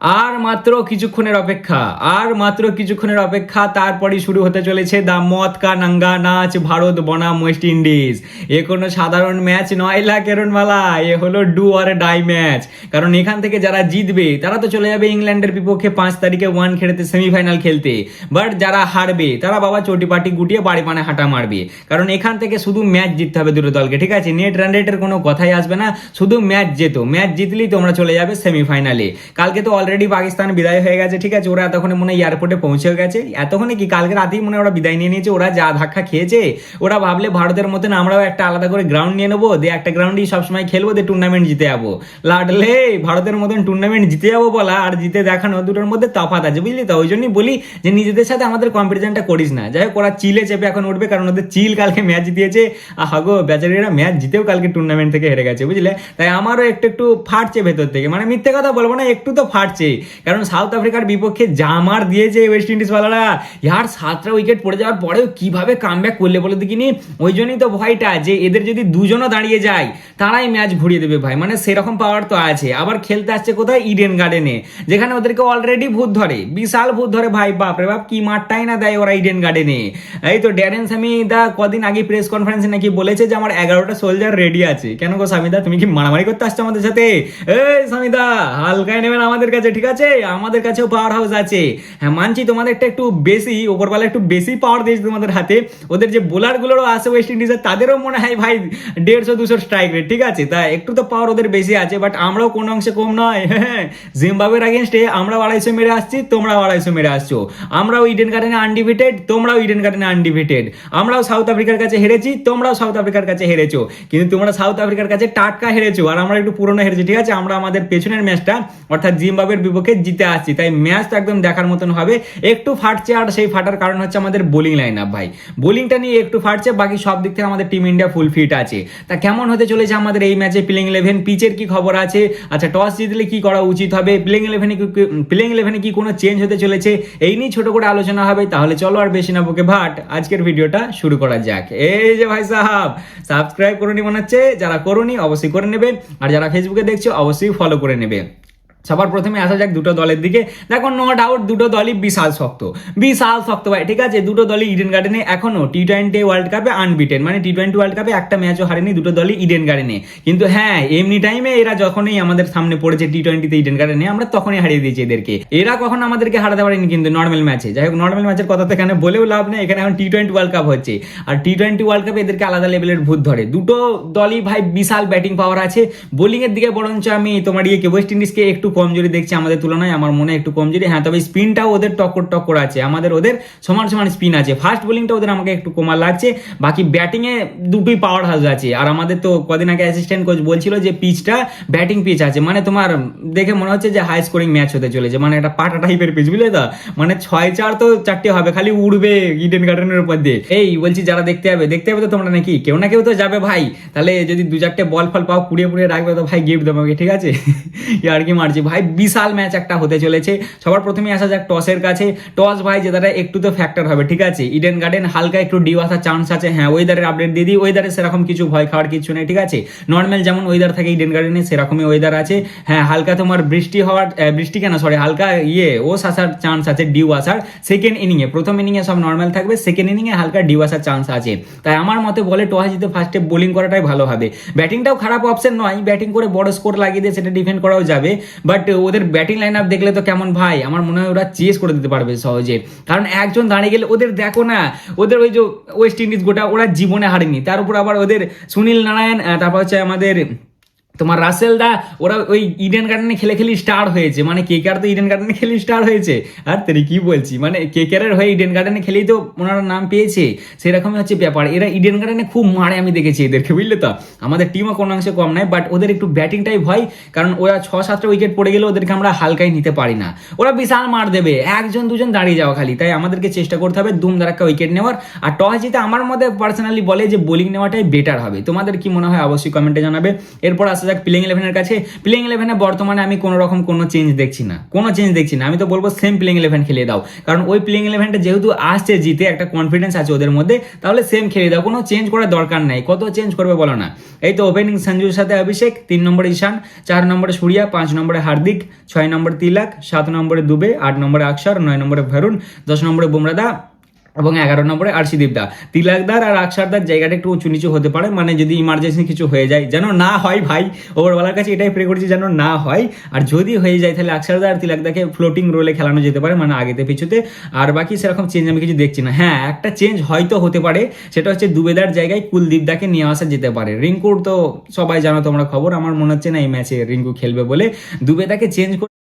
আর মাত্র কিছুক্ষণের অপেক্ষা, তারপরই শুরু হতে চলেছে দা মদ কা নাঙ্গা নাচ ভারত বনাম ওয়েস্ট ইন্ডিজ। এ কোনো সাধারণ ম্যাচ নয় লাকেরনওয়ালা, এ হলো ডু অর ডাই ম্যাচ। কারণ এখান থেকে যারা জিতবে তারা তো চলে যাবে ইংল্যান্ডের বিপক্ষে 5 তারিখে ওয়ান খেলতে, সেমিফাইনাল খেলতে। বাট যারা হারবে তারা বাবা চটি পাটি গুটিয়ে বাড়ি পানে হাঁটা মারবে। কারণ এখান থেকে শুধু ম্যাচ জিততে হবে দুটো দলকে, ঠিক আছে? নেট রান রেটের কোনো কথাই আসবে না, শুধু ম্যাচ জিতলেই তোমরা চলে যাবে সেমিফাইনালে। কালকে তো অলরেডি পাকিস্তান বিদায় হয়ে গেছে, ঠিক আছে? ওরা এতক্ষণে মনে হয় এয়ারপোর্টে পৌঁছে গেছে, এতক্ষণে কি কালকে রাতেই মনে হয় ওরা বিদায় নিয়ে নিয়েছে। ওরা যা ধাক্কা খেয়েছে, ওরা ভাবলে ভারতের মতন আমরাও একটা আলাদা করে গ্রাউন্ড নিয়ে নেবো, দিয়ে একটা গ্রাউন্ডেই সবসময় খেলবো, দিয়ে টুর্নামেন্ট জিতে যাবো। লাডলে ভারতের মতন টুর্নামেন্ট জিতে যাবো বলা আর জিতে দেখানো দুটোর মধ্যে তফাৎ আছে, বুঝলি তো? ওই জন্যই বলি যে নিজেদের সাথে আমাদের কম্পিটিশনটা করিস না। যাই হোক, ওরা চিলে চেপে এখন উঠবে, কারণ ওদের চিল কালকে ম্যাচ জিতিয়েছে। হাগো বেচারিরা ম্যাচ জিতেও কালকে টুর্নামেন্ট থেকে হেরে গেছে, বুঝলে? তাই আমারও একটু ফাটছে ভেতর থেকে, মানে মিথ্যে কথা বলবো না, একটু তো ফাটছে। কারণ সাউথ আফ্রিকার বিপক্ষে জামার দিয়েছে ওয়েস্ট ইন্ডিজ ওয়ালারা, ইয়ার 7টা উইকেট পড়ে যাওয়ার পরেও কিভাবে কামব্যাক করলে বলে দেখিনি। ওই জন্যই তো ভয়টা, যে এদের যদি দুজনও দাঁড়িয়ে যায় তারাই ম্যাচ ঘুরিয়ে দেবে ভাই, মানে সেরকম পাওয়ার তো আছে। আবার খেলতে আসছে কোথায়? ইডেন গার্ডেনে, যেখানে ওদেরকে অলরেডি ভূত ধরে, বিশাল ভূত ধরে ভাই। বাপরে বাপ, কি মাঠটাই না দেয় ওরা ইডেন গার্ডেনে। এই তো ড্যারেন স্যামি দা কদিন আগে প্রেস কনফারেন্সে নাকি বলেছে যে আমার 11টা সোলজার রেডি আছে। কেন গো স্বামীদা, তুমি কি মারামারি করতে আসছো আমাদের সাথে? এই স্বামীদা, হালকায় নেবেন আমাদের কাছে, ঠিক আছে? আমাদের কাছেও পাওয়ার হাউস আছে। হ্যাঁ মানছি তোমাদেরটা একটু বেশি, ওপরবেলা একটু বেশি পাওয়ার দিয়েছে তোমাদের হাতে। ওদের যে বোলার গুলোরও আছে ওয়েস্ট ইন্ডিজের, তাদেরও মনে হয় ভাই 150-200 স্ট্রাইক রেট, ঠিক আছে? তা একটু তো পাওয়ার ওদের বেশি আছে, বাট আমরাও কোনো অংশে কম নয়। হ্যাঁ, জিম্বাবুয়ের আগেনস্টে আমরা 250 মেরে আসছি, তোমরাও 250 মেরে আসছো। আমরাও ইডেন গার্ডেনে আনডিফিটেড, তোমরাও ইডেন গার্ডেনে আনডিফিটেড। আমরাও সাউথ আফ্রিকার কাছে হেরেছি, তোমরাও সাউথ আফ্রিকার কাছে হেরেছো, কিন্তু তোমরা সাউথ আফ্রিকার কাছে টাটকা হেরেছো, আর আমরা একটু পুরনো হেরেছি, ঠিক আছে? আমরা আমাদের পেছনের ম্যাচটা অর্থাৎ জিম্বাবুয়ের বিপক্ষে জিতে আসছি, তাই ম্যাচটা একদম দেখার মতন হবে। একটু ফাটছে, আর সেই ফাটার কারণ হচ্ছে আমাদের বোলিং লাইন আপ ভাই। বোলিংটা নিয়ে একটু ফাটছে, বাকি সব দিক থেকে আমাদের টিম ইন্ডিয়া ফুল ফিট আছে। তা কেমন হতে চলেছে আমাদের এই ম্যাচে প্লেইং 11? পিচের কি খবর আছে? আচ্ছা, টস জিতলে কি করা উচিত হবে? প্লেইং 11 কি কোনো চেঞ্জ হতে চলেছে? এই নিয়ে ছোট করে আলোচনা হবে। তাহলে চলো আর বেশি না বকে ভাট, আজকের ভিডিওটা শুরু করা যাক। এই যে ভাই সাহাব, সাবস্ক্রাইব করে নি মনে হচ্ছে, যারা করোনি অবশ্যই করে নেবে, আর যারা ফেসবুকে দেখছো অবশ্যই ফলো করে নেবে। সবার প্রথমে আসা যাক দুটো দলের দিকে। দেখো, নো ডাউট দুটো দলই বিশাল শক্ত ভাই, ঠিক আছে? দুটো দলই ইডেন গার্ডেনে এখনো টি20 ওয়ার্ল্ড কাপে আনবিটেন, মানে টি20 ওয়ার্ল্ড কাপে একটা ম্যাচও হারেনি দুটো দলই ইডেন গার্ডেনে। কিন্তু হ্যাঁ, এমনি টাইমে এরা যখনই আমাদের সামনে পড়েছে টি20তে ইডেন গার্ডেনে, আমরা তখনই হারিয়ে দিয়েছি এদেরকে। এরা কখনো আমাদেরকে হারাতে পারেনি কিন্তু নর্মাল ম্যাচে। যাই হোক, নর্মাল ম্যাচের কথা তো এখানে বলেও লাভ নেই, এখানে এখন টি20 ওয়ার্ল্ড কাপ হচ্ছে, আর টি20 ওয়ার্ল্ড কাপে এদেরকে আলাদা লেভেলের ভূত ধরে। দুটো দলই ভাই বিশাল ব্যাটিং পাওয়ার আছে। বোলিং এর দিকে বরঞ্চ আমি তোমার ওয়েস্ট ইন্ডিজকে একটু কমজোরি দেখছি আমাদের তুলনায়, আমার মনে একটু কমজোরি। হ্যাঁ, তবে স্পিনটাও ওদের টক্কর আছে, ওদের সমান স্পিন আছে। ফাস্ট বোলিংটা ওদের আমাকে একটু কমা লাগছে, বাকি ব্যাটিং এ দুটোই পাওয়ার হাউস আছে। আর আমাদের তো কদিন আগে অ্যাসিস্ট্যান্ট কোচ বলছিল যে পিচটা ব্যাটিং পিচ আছে, মানে তোমার দেখে মনে হচ্ছে যে হাই স্কোরিং ম্যাচ হতে চলেছে, মানে একটা পাটা টাইপের পিচ, বুঝলে তো? মানে 6-4 তো 4টে হবে, খালি উড়বে ইডেন গার্ডেনের উপর দিয়ে। এই বলছি, যারা দেখতে যাবে তো তোমরা নাকি কেউ না কেউ তো যাবে ভাই। তাহলে যদি 2-4টে বল ফল পাও, পুড়িয়ে রাখবে তো ভাই, গিফট দেবো, ঠিক আছে? আর কি মারছি ভাই, বিশাল ম্যাচ একটা হতে চলেছে। সবার প্রথমে আসা যাক টসের কাছে। টস ভাই জেতাটা একটু তো ফ্যাক্টর হবে, ঠিক আছে? ইডেন গার্ডেন হালকা একটু ডিউ আসার চান্স আছে। হ্যাঁ, ওয়েদারের আপডেট দিয়ে দিই, ওয়েদারে সেরকম কিছু ভয় খাওয়ার কিছু নেই, ঠিক আছে? নর্মাল যেমন ওয়েদার থাকে ইডেন গার্ডেনে, সেরকমই ওয়েদার আছে। হ্যাঁ, হালকা তোমার হালকা ওস আসার চান্স আছে, ডিউ আসার সেকেন্ড ইনিংয়ে। প্রথম ইনিংয়ে সব নর্মাল থাকবে, সেকেন্ড ইনিংয়ে হালকা ডিউ আসার চান্স আছে। তাই আমার মতে বলে টস জিতে ফার্স্টে বোলিং করাটাই ভালো হবে। ব্যাটিংটাও খারাপ অপশন নয়, ব্যাটিং করে বড় স্কোর লাগিয়ে দিয়ে সেটা ডিফেন্ড করাও যাবে। বাট ওদের ব্যাটিং লাইন আপ দেখলে তো কেমন ভাই, আমার মনে হয় ওরা চেস করে দিতে পারবে সহজে। কারণ একজন দাঁড়িয়ে গেলে ওদের দেখো না, ওদের ওই যে ওয়েস্ট ইন্ডিজ গোটা ওরা জীবনে হারেনি, তার উপর আবার ওদের সুনীল নারায়ণ, তারপর হচ্ছে আমাদের তোমার রাসেল দা, ওরা ওই ইডেন গার্ডেনে খেলে স্টার হয়েছে। মানে কেকেআর তো ইডেন গার্ডেনে খেলে স্টার হয়েছে। আর তেরি কি বলছি, মানে কেকেআরের হয়ে ইডেন গার্ডেনে খেলেই তো ওনারা নাম পেয়েছে। সেরকমই হচ্ছে ব্যাপার, এরা ইডেন গার্ডেনে খুব মারে, আমি দেখেছি এদেরকে, বুঝলে তো? আমাদের টিমও কোনো অংশে কম নাই, বাট ওদের একটু ব্যাটিংটাই ভয়। কারণ ওরা 6-7টা উইকেট পড়ে গেলে ওদেরকে আমরা হালকাই নিতে পারি না, ওরা বিশাল মার দেবে, 1-2 দাঁড়িয়ে যাওয়া খালি। তাই আমাদেরকে চেষ্টা করতে হবে দুম দাঁড়াক্কা উইকেট নেওয়ার। আর টস জিতে আমার মধ্যে পার্সোনালি বলে যে বোলিং নেওয়াটাই বেটার হবে। তোমাদের কি মনে হয় অবশ্যই কমেন্টে জানাবে। এরপর আসা আসা যাক প্লেইং ইলেভেনের কাছে। প্লেইং ইলেভেনে বর্তমানে আমি কোনো রকম কোনো চেঞ্জ দেখছি না, আমি তো বলবো সেম প্লেইং ইলেভেন খেলিয়ে দাও, কারণ ওই প্লেইং ইলেভেনটা যেহেতু আসছে জিতে, একটা কনফিডেন্স আছে ওদের মধ্যে, তাহলে সেম খেলিয়ে দাও, কোনো চেঞ্জ করার দরকার নাই। কত চেঞ্জ করবে বলো না। এই তো ওপেনিং সঞ্জুর সাথে অভিষেক, 3 নম্বরে ঈশান, 4 নম্বরে সূর্যা, 5 নম্বরে হার্দিক, 6 নম্বরে তিলক, 7 নম্বরে দুবে, 8 নম্বরে অক্ষর, 9 নম্বরে ভরুণ, 10 নম্বরে বুমরাদা এবং 11 নম্বরে আরশিদীপ দা। তিলকদার আর আকসারদার জায়গাটা একটু উঁচু নিচু হতে পারে, মানে যদি ইমার্জেন্সি কিছু হয়ে যায়, যেন না হয় ভাই, ওভারওয়ালার কাছে এটাই প্রে করছি যেন না হয়। আর যদি হয়ে যায় তাহলে আকসারদা আর তিলকদাকে ফ্লোটিং রোলে খেলানো যেতে পারে, মানে আগেতে পিছুতে। আর বাকি সেরকম চেঞ্জ আমি কিছু দেখছি না। হ্যাঁ, একটা চেঞ্জ হয়তো হতে পারে, সেটা হচ্ছে দুবেদার জায়গায় কুলদীপ দাকে নিয়ে আসা যেতে পারে। রিঙ্কুর তো সবাই জানো তোমরা খবর, আমার মনে হচ্ছে না এই ম্যাচে রিঙ্কু খেলবে বলে। দুবেদাকে চেঞ্জ